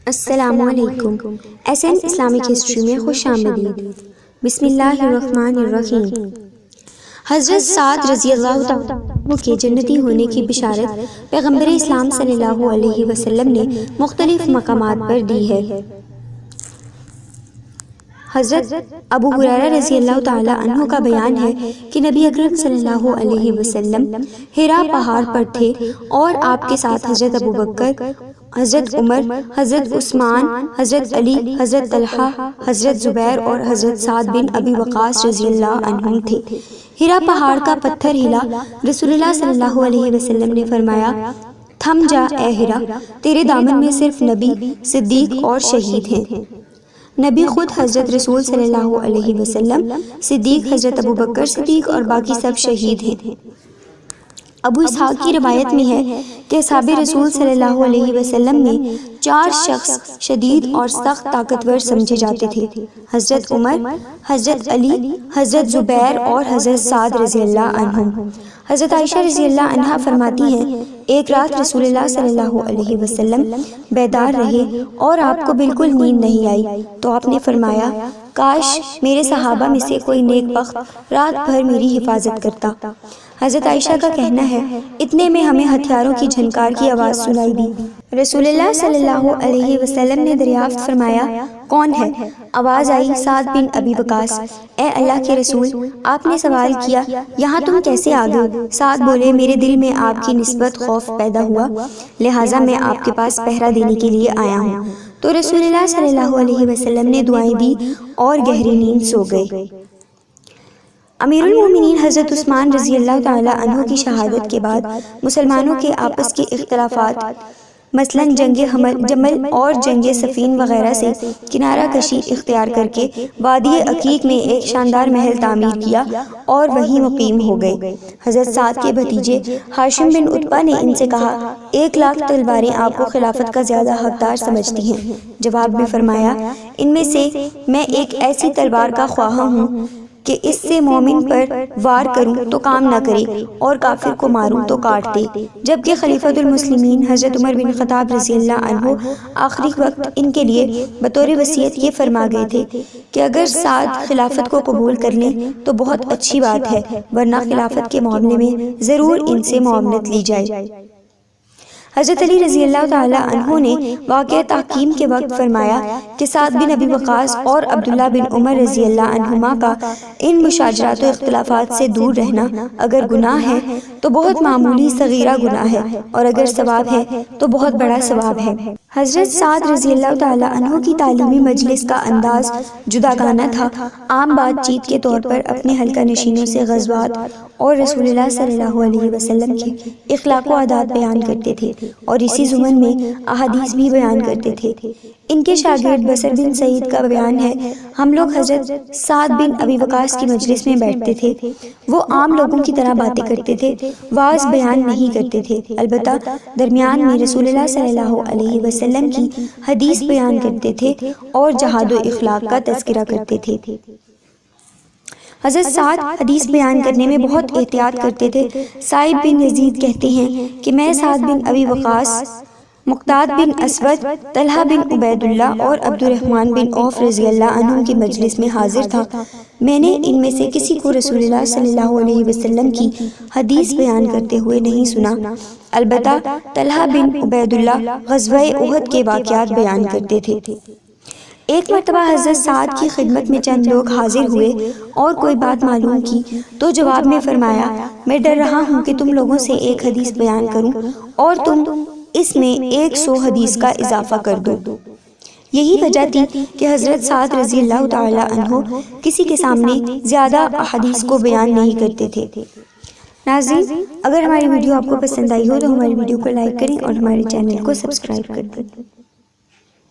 السلام علیکم۔ SN Islamic history میں خوش آمدید۔ بسم اللہ الرحمن الرحیم۔ حضرت سعد رضی اللہ تعالیٰ کے جنتی ہونے کی بشارت پیغمبر اسلام صلی اللہ علیہ وسلم نے مختلف مقامات پر دی ہے۔ حضرت ابو ہریرہ رضی اللہ تعالیٰ عنہ کا بیان ہے کہ نبی اکرم صلی اللہ علیہ وسلم حرا پہاڑ پر تھے اور آپ کے ساتھ حضرت ابو بکر، حضرت عمر، حضرت عثمان، حضرت علی، حضرت طلحہ، حضرت زبیر اور حضرت سعد بن ابی وقاص رضی اللہ عنہم تھے۔ حرا پہاڑ کا پتھر ہلا۔ رسول اللہ صلی اللہ علیہ وسلم نے فرمایا، تھم جا اے حرا، تیرے دامن میں صرف نبی، صدیق اور شہید ہیں۔ نبی خود، حضرت رسول صلی اللہ علیہ وسلم، صدیق حضرت ابو بکر صدیق اور باقی سب شہید ہیں۔ ابو اسحاق کی روایت میں ہے کہ اصحاب رسول صلی اللہ علیہ وسلم میں 4 شخص شدید اور سخت طاقتور سمجھے جاتے تھے: حضرت عمر، حضرت علی، حضرت زبیر اور حضرت سعد رضی اللہ عنہ۔ حضرت عائشہ رضی اللہ عنہا فرماتی ہیں، ایک رات رسول اللہ صلی اللہ علیہ وسلم بیدار رہے اور آپ کو بالکل نیند نہیں آئی، تو آپ نے فرمایا، کاش میرے صحابہ میں سے کوئی نیک بخت رات بھر میری حفاظت کرتا۔ حضرت عائشہ کا کہنا ہے، اتنے میں ہمیں ہتھیاروں کی جھنکار کی آواز سنائی دی۔ رسول اللہ صلی اللہ علیہ وسلم نے دریافت فرمایا، کون ہے؟ آواز آئی، سعد بن ابی وقاص۔ اے اللہ کے رسول، آپ نے سوال کیا، یہاں تم کیسے آ گئے؟ سعد بولے، میرے دل میں آپ کی نسبت خوف پیدا ہوا، لہٰذا میں آپ کے پاس پہرا دینے کے لیے آیا ہوں۔ تو رسول اللہ صلی اللہ علیہ وسلم نے دعائیں دی اور گہری نیند سو گئے۔ امیر المومنین حضرت عثمان رضی اللہ تعالیٰ عنہ کی شہادت کے بعد مسلمانوں کے آپس کے اختلافات، مثلاً جنگ جمل اور جنگ صفین وغیرہ سے کنارہ کشی اختیار کر کے وادی عقیق میں ایک شاندار محل تعمیر کیا اور وہیں مقیم ہو گئے۔ حضرت سعد کے بھتیجے ہاشم بن عتبہ نے ان سے کہا، 1,00,000 تلواریں آپ کو خلافت کا زیادہ حقدار سمجھتی ہیں؟ جواب میں فرمایا، ان میں سے میں ایک ایسی تلوار کا خواہاں ہوں کہ اس سے مومن پر وار کروں تو کام نہ کرے اور کافر کو ماروں تو کاٹ دے۔ جبکہ خلیفۃ المسلمین حضرت عمر بن خطاب رضی اللہ عنہ آخری وقت ان کے لیے بطور وصیت یہ فرما گئے تھے کہ اگر سعد خلافت کو قبول کر لیں تو بہت اچھی بات ہے، ورنہ خلافت کے معاملے میں ضرور ان سے معاونت لی جائے۔ حضرت علی رضی اللہ تعالیٰ عنہ نے واقعہ تحکیم کے وقت فرمایا کہ سعد بن ابی وقاص اور عبداللہ بن عمر رضی اللہ عنہما کا ان مشاجرات و اختلافات سے دور رہنا اگر گناہ ہے تو بہت معمولی صغیرہ گناہ ہے، اور اگر ثواب ہے تو بہت بڑا ثواب ہے۔ حضرت سعد رضی اللہ تعالیٰ عنہ کی تعلیمی مجلس کا انداز جداگانہ تھا۔ عام بات چیت کے طور پر اپنے حلقہ نشینوں سے غزوات اور رسول اللہ صلی اللہ علیہ وسلم کے اخلاق و عادات بیان کرتے تھے اور اسی ضمن میں احادیث بھی بیان کرتے تھے۔ ان کے شاگرد بصر بن سعید کا بیان ہے، ہم لوگ حضرت سعد بن ابی وقاص کی مجلس میں بیٹھتے تھے، وہ عام لوگوں کی طرح باتیں کرتے تھے، واعظ بیان نہیں کرتے تھے، البتہ درمیان میں رسول اللہ صلی اللہ علیہ وسلم کی حدیث بیان کرتے تھے اور جہاد و اخلاق کا تذکرہ کرتے تھے۔ حضرت سعد حدیث بیان کرنے میں بہت احتیاط کرتے تھے۔ سعید بن یزید کہتے ہیں کہ میں سعد بن ابی وقاص، مقداد بن اسود، طلحہ بن عبید اللہ اور عبد الرحمن بن عوف رضی اللہ عنہم کی مجلس میں حاضر تھا۔ میں نے ان میں سے کسی کو رسول اللہ صلی اللہ علیہ وسلم کی حدیث بیان کرتے ہوئے نہیں سنا، البتہ طلحہ بن عبید اللہ غزوہ احد کے واقعات بیان کرتے تھے۔ ایک مرتبہ حضرت سعد کی خدمت میں چند لوگ حاضر ہوئے اور کوئی بات معلوم کی تو جواب میں فرمایا، میں ڈر رہا ہوں کہ تم لوگوں سے ایک حدیث بیان کروں اور تم اس میں 100 حدیث کا اضافہ کر دو۔ یہی وجہ تھی کہ حضرت سعد رضی اللہ تعالیٰ عنہ کسی کے سامنے زیادہ احادیث کو بیان نہیں کرتے تھے۔ ناظرین، اگر ہماری ویڈیو آپ کو پسند آئی ہو تو ہماری ویڈیو کو لائک کریں اور ہمارے چینل کو سبسکرائب کر دیں۔